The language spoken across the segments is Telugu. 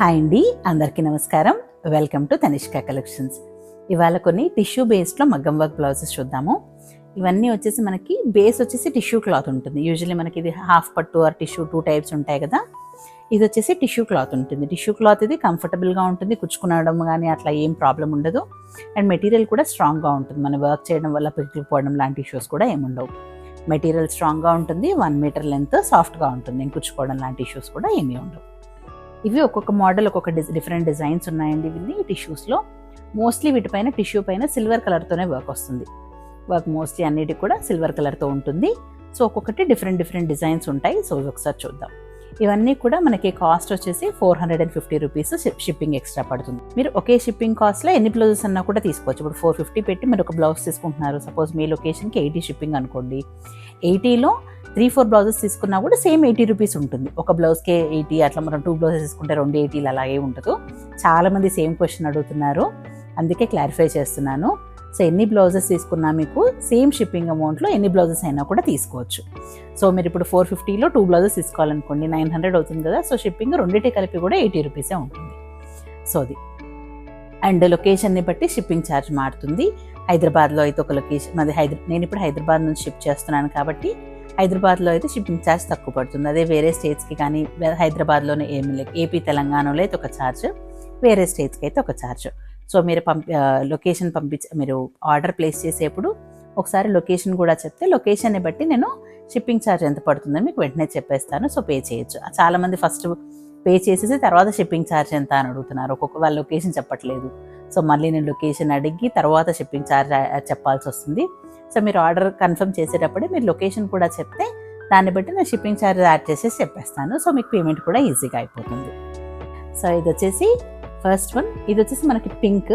హాయ్ అండి, అందరికీ నమస్కారం. Welcome to Tanishq collections. ఇవాళ కొన్ని టిష్యూ బేస్లో మగ్గం వర్క్ బ్లౌజెస్ చూద్దాము. ఇవన్నీ వచ్చేసి మనకి బేస్ వచ్చేసి టిష్యూ క్లాత్ ఉంటుంది. యూజువల్లీ మనకి ఇది హాఫ్ పట్టు ఆర్ టిష్యూ 2 టైప్స్ ఉంటాయి కదా. ఇది వచ్చేసి టిష్యూ క్లాత్ ఉంటుంది. టిష్యూ క్లాత్ ఇది కంఫర్టబుల్గా ఉంటుంది, కుచ్చుకునడం కానీ అట్లా ఏం ప్రాబ్లం ఉండదు. అండ్ మెటీరియల్ కూడా స్ట్రాంగ్గా ఉంటుంది. మనం వర్క్ చేయడం వల్ల పిగిలిపోవడం లాంటి ఇష్యూస్ కూడా ఏముండవు. మెటీరియల్ స్ట్రాంగ్గా ఉంటుంది, 1 మీటర్ లెంత్, సాఫ్ట్గా ఉంటుంది. కుచ్చుకోవడం లాంటి ఇష్యూస్ కూడా ఏమీ ఉండవు. ఇవి ఒక్కొక్క మోడల్ ఒక్కొక్క డిఫరెంట్ డిజైన్స్ ఉన్నాయండి. ఇవి టిష్యూస్లో మోస్ట్లీ వీటిపైన టిష్యూ పైన సిల్వర్ కలర్తోనే వర్క్ వస్తుంది. వర్క్ మోస్ట్లీ అన్నిటికి కూడా సిల్వర్ కలర్తో ఉంటుంది. సో ఒక్కొక్కటి డిఫరెంట్ డిజైన్స్ ఉంటాయి. సో ఒకసారి చూద్దాం. ఇవన్నీ కూడా మనకి కాస్ట్ వచ్చేసి 450 రూపీస్ షిప్పింగ్ ఎక్స్ట్రా పడుతుంది. మీరు ఒకే షిప్పింగ్ కాస్ట్లో ఎన్ని బ్లౌజెస్ అన్నా కూడా తీసుకోవచ్చు. ఇప్పుడు 450 పెట్టి మీరు ఒక బ్లౌజ్ తీసుకుంటున్నారు, సపోజ్ మీ లొకేషన్కి 80 షిప్పింగ్ అనుకోండి. 80లో 3-4 బ్లౌజెస్ తీసుకున్నా కూడా సేమ్ 80 రూపీస్ ఉంటుంది. ఒక బ్లౌజ్కే 80, అట్లా మనం 2 బ్లౌజెస్ తీసుకుంటే 280 అలాగే ఉండదు. చాలామంది సేమ్ క్వశ్చన్ అడుగుతున్నారు, అందుకే క్లారిఫై చేస్తున్నాను. సో ఎన్ని బ్లౌజెస్ తీసుకున్నా మీకు సేమ్ షిప్పింగ్ అమౌంట్లో ఎన్ని బ్లౌజెస్ అయినా కూడా తీసుకోవచ్చు. సో మీరు ఇప్పుడు 450లో 2 బ్లౌజెస్ తీసుకోవాలనుకోండి, 900 అవుతుంది కదా. సో షిప్పింగ్ రెండింటి కలిపి కూడా 80 రూపీసే ఉంటుంది. సో అది అండ్ లొకేషన్ని బట్టి షిప్పింగ్ ఛార్జ్ మారుతుంది. హైదరాబాద్లో అయితే ఒక లొకేషన్, మాది నేను ఇప్పుడు హైదరాబాద్ నుంచి షిప్ చేస్తున్నాను కాబట్టి హైదరాబాద్లో అయితే షిప్పింగ్ ఛార్జ్ తక్కువ పడుతుంది. అదే వేరే స్టేట్స్కి కానీ హైదరాబాద్లోనే ఏమి లేదు, ఏపీ తెలంగాణలో అయితే ఒక ఛార్జ్, వేరే స్టేట్స్కి అయితే ఒక ఛార్జ్. సో మీరు లొకేషన్ మీరు ఆర్డర్ ప్లేస్ చేసేప్పుడు ఒకసారి లొకేషన్ కూడా చెప్తే లొకేషన్ని బట్టి నేను షిప్పింగ్ ఛార్జ్ ఎంత పడుతుందని మీకు వెంటనే చెప్పేస్తాను. సో పే చేయొచ్చు. చాలామంది ఫస్ట్ పే చేసేసి తర్వాత షిప్పింగ్ ఛార్జ్ ఎంత అని అడుగుతున్నారు. ఒక్కొక్క వాళ్ళ లొకేషన్ చెప్పట్లేదు. సో మళ్ళీ నేను లొకేషన్ అడిగి తర్వాత షిప్పింగ్ ఛార్జ్ చెప్పాల్సి వస్తుంది. సో మీరు ఆర్డర్ కన్ఫర్మ్ చేసేటప్పుడే మీరు లొకేషన్ కూడా చెప్తే దాన్ని బట్టి నేను షిప్పింగ్ ఛార్జ్ యాడ్ చేసేసి చెప్పేస్తాను. సో మీకు పేమెంట్ కూడా ఈజీగా అయిపోతుంది. సో ఇది వచ్చేసి ఫస్ట్ వన్. ఇది వచ్చేసి మనకి పింక్,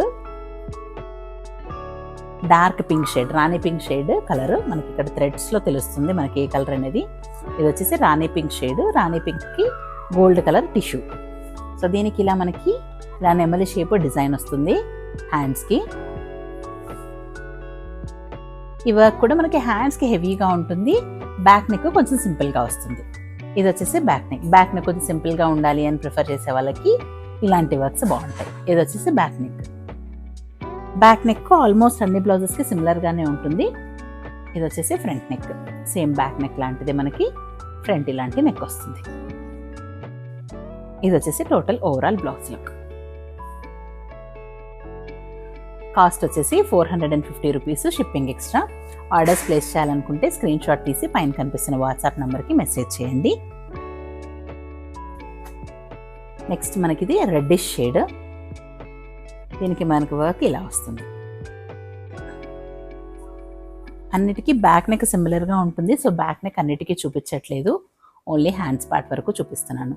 డార్క్ పింక్ షేడ్, రాణి పింక్ షేడ్ కలర్. మనకి ఇక్కడ థ్రెడ్స్లో తెలుస్తుంది మనకి ఏ కలర్ అనేది. ఇది వచ్చేసి రాణి పింక్ షేడ్, రాణి పింక్కి గోల్డ్ కలర్ టిష్యూ. సో దీనికి ఇలా మనకి ఇలా నెమలి షేప్ డిజైన్ వస్తుంది హ్యాండ్స్కి. ఈ వర్క్ కూడా మనకి హ్యాండ్స్కి హెవీగా ఉంటుంది. బ్యాక్ నెక్ కొంచెం సింపుల్గా వస్తుంది. ఇది వచ్చేసి బ్యాక్ నెక్. బ్యాక్ నెక్ కొంచెం సింపుల్గా ఉండాలి అని ప్రిఫర్ చేసే వాళ్ళకి ఇలాంటి వర్క్స్ బాగుంటాయి. ఇది వచ్చేసి back neck. Back neck almost అన్ని బ్లౌజెస్కి సిమిలర్గానే ఉంటుంది. ఇది వచ్చేసి front neck. Same back neck లాంటిది మనకి ఫ్రంట్ ఇలాంటి నెక్ వస్తుంది. ఇది వచ్చేసి total overall blouse look. Cost వచ్చేసి 450 rupees shipping extra. Orders place చేయాలనుకుంటే స్క్రీన్ షాట్ తీసి పైన కనిపిస్తున్న వాట్సాప్ నెంబర్కి మెసేజ్ చేయండి. నెక్స్ట్ మనకి ఇది రెడ్డిష్ షేడ్. దీనికి మనకు వర్క్ ఇలా వస్తుంది. అన్నిటికీ బ్యాక్ నెక్ సిమిలర్గా ఉంటుంది. సో బ్యాక్ నెక్ అన్నిటికీ చూపించట్లేదు, ఓన్లీ హ్యాండ్స్ పార్ట్ వరకు చూపిస్తున్నాను.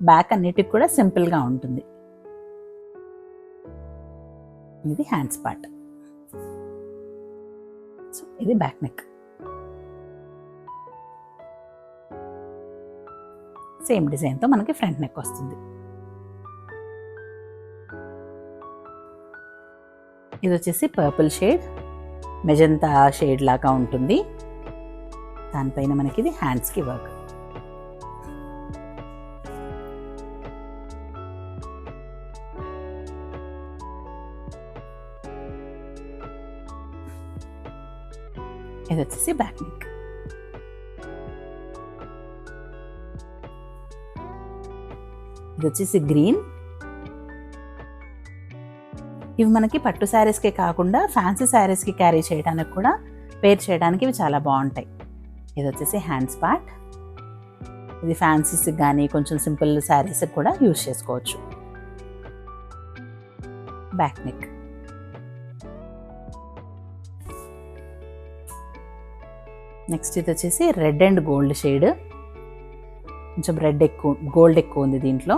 బ్యాక్ అన్నిటికి కూడా సింపుల్గా ఉంటుంది. ఇది హ్యాండ్స్ పార్ట్. సో ఇది బ్యాక్ నెక్. సేమ్ డిజైన్తో మనకి ఫ్రంట్ నెక్ వస్తుంది. ఇది వచ్చేసి పర్పుల్ షేడ్, మెజంతా షేడ్ లాగా ఉంటుంది. దానిపైన మనకి ఇది హ్యాండ్స్కి వర్క్. ఇది వచ్చేసి బ్యాక్ నెక్. ఇది వచ్చేసి గ్రీన్. ఇవి మనకి పట్టు శారీస్కే కాకుండా ఫ్యాన్సీ శారీస్కి క్యారీ చేయడానికి కూడా, పేర్ చేయడానికి ఇవి చాలా బాగుంటాయి. ఇది వచ్చేసి హ్యాండ్స్ పార్ట్. ఇది ఫ్యాన్సీస్కి కానీ కొంచెం సింపుల్ శారీస్కి కూడా యూజ్ చేసుకోవచ్చు. Back neck. నెక్స్ట్ ఇది వచ్చేసి రెడ్ అండ్ గోల్డ్ షేడ్. కొంచెం రెడ్ ఎక్కువ, గోల్డ్ ఎక్కువ ఉంది దీంట్లో.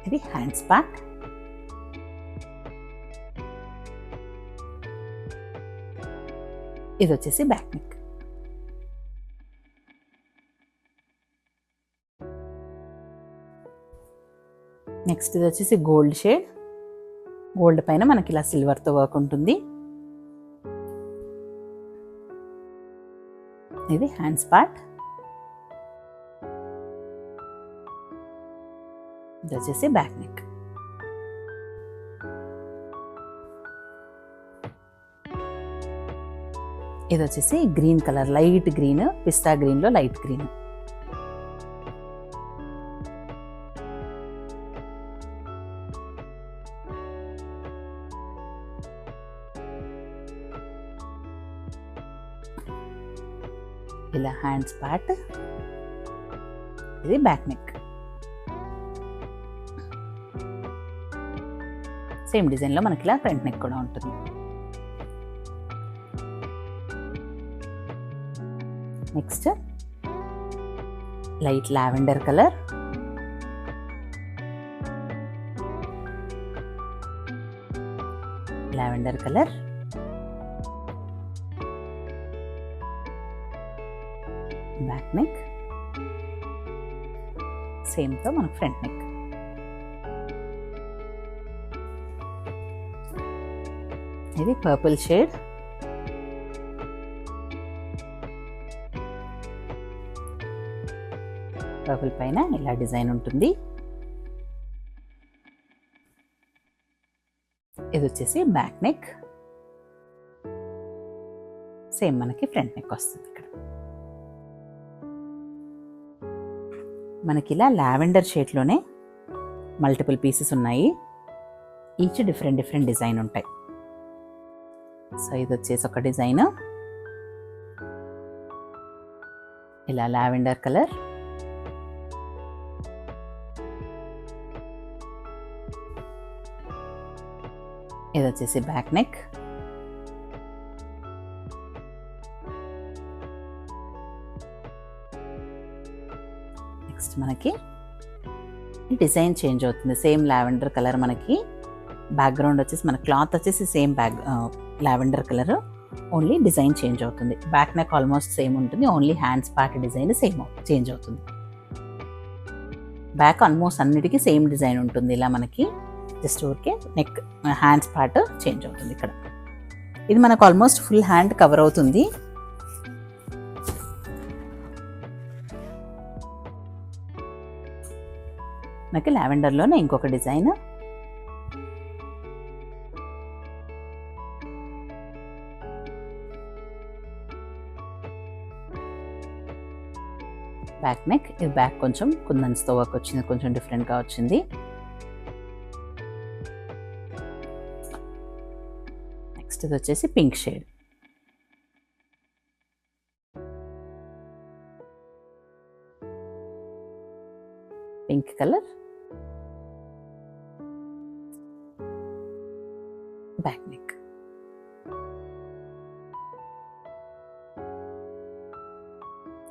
ఇది హ్యాండ్స్ పార్ట్. ఇది వచ్చేసి బ్యాక్ నెక్. నెక్స్ట్ ఇది వచ్చేసి గోల్డ్ షేడ్. గోల్డ్ పైన మనకి ఇలా సిల్వర్తో వర్క్ ఉంటుంది. ఇది హ్యాండ్స్ పార్ట్. ఇది వచ్చేసి బ్యాక్ నెక్. ఇది వచ్చేసి green colour, light green, pista గ్రీన్లో లైట్ గ్రీన్. ఇలా హ్యాండ్స్ పార్ట్, ఇది బ్యాక్ నెక్. సేమ్ డిజైన్లో మనకి ఇలా ఫ్రంట్ నెక్ కూడా ఉంటుంది. Next light lavender colour, back neck, సేమ్తో మనకు ఫ్రంట్ నెక్. ఇది పర్పుల్ షేడ్, పర్పుల్ పైన ఇలా డిజైన్ ఉంటుంది. ఇది వచ్చేసి బ్యాక్ నెక్, సేమ్ మనకి ఫ్రంట్ నెక్ వస్తుంది. ఇక్కడ మనకి ఇలా లావెండర్ షేడ్లోనే మల్టిపుల్ పీసెస్ ఉన్నాయి. ఈచ్ డిఫరెంట్ డిజైన్ ఉంటాయి. సో ఇది వచ్చేసి ఒక డిజైన్, ఇలా లావెండర్ కలర్, ఇది వచ్చేసి బ్యాక్ నెక్, నెక్స్ట్ మనకి డిజైన్ చేంజ్ అవుతుంది. సేమ్ లావెండర్ కలర్, మనకి బ్యాక్గ్రౌండ్ వచ్చేసి మన క్లాత్ వచ్చేసి same lavender colour, only design change అవుతుంది. బ్యాక్ నెక్ ఆల్మోస్ట్ సేమ్ ఉంటుంది, only hands part design change అవుతుంది. బ్యాక్ ఆల్మోస్ట్ అన్నిటికీ సేమ్ డిజైన్ ఉంటుంది. ఇలా మనకి జస్ట్ ఊరికే నెక్ హ్యాండ్స్ పార్ట్ చేంజ్ అవుతుంది. ఇక్కడ ఇది మనకు ఆల్మోస్ట్ ఫుల్ హ్యాండ్ కవర్ అవుతుంది. మనకి లావెండర్లోనే ఇంకొక డిజైన్, బ్యాక్ నెక్. ఇది బ్యాక్ కొంచెం కుందన్స్తో వర్క్ వచ్చింది, కొంచెం డిఫరెంట్గా వచ్చింది. నెక్స్ట్ ఇది వచ్చేసి pink shade, pink colour, back neck.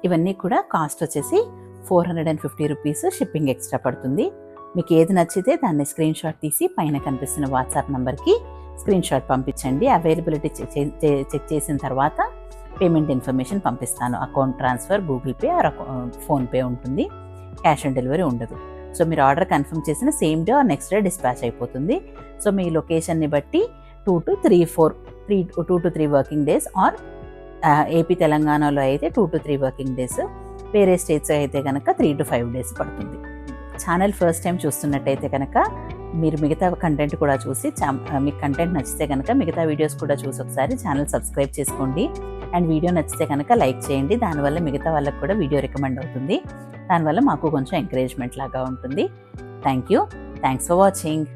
ఇవన్నీ కూడా కాస్ట్ వచ్చేసి 450 రూపీస్, షిప్పింగ్ ఎక్స్ట్రా పడుతుంది. మీకు ఏది నచ్చితే దాన్ని స్క్రీన్ షాట్ తీసి పైన కనిపిస్తున్న వాట్సాప్ నెంబర్కి స్క్రీన్ షాట్ పంపించండి. అవైలబిలిటీ చెక్ చేసిన తర్వాత పేమెంట్ ఇన్ఫర్మేషన్ పంపిస్తాను. Account transfer, Google pay are PhonePe ఉంటుంది, క్యాష్ ఆన్ డెలివరీ ఉండదు. సో మీరు ఆర్డర్ కన్ఫర్మ్ చేసిన same day or next day dispatch అయిపోతుంది. సో మీ లొకేషన్ని బట్టి 2 to 3 working days, are AP తెలంగాణలో అయితే 2 to 3 వర్కింగ్ డేస్, వేరే స్టేట్స్ అయితే కనుక 3 to 5 డేస్ పడుతుంది. ఛానల్ ఫస్ట్ టైం చూస్తున్నట్టయితే కనుక మీరు మిగతా కంటెంట్ కూడా చూసి మీకు కంటెంట్ నచ్చితే కనుక మిగతా వీడియోస్ కూడా చూసి ఒకసారి ఛానల్ సబ్స్క్రైబ్ చేసుకోండి. అండ్ వీడియో నచ్చితే కనుక లైక్ చేయండి. దానివల్ల మిగతా వాళ్ళకి కూడా వీడియో రికమెండ్ అవుతుంది. దానివల్ల మాకు కొంచెం ఎంకరేజ్మెంట్ లాగా ఉంటుంది. Thanks for watching.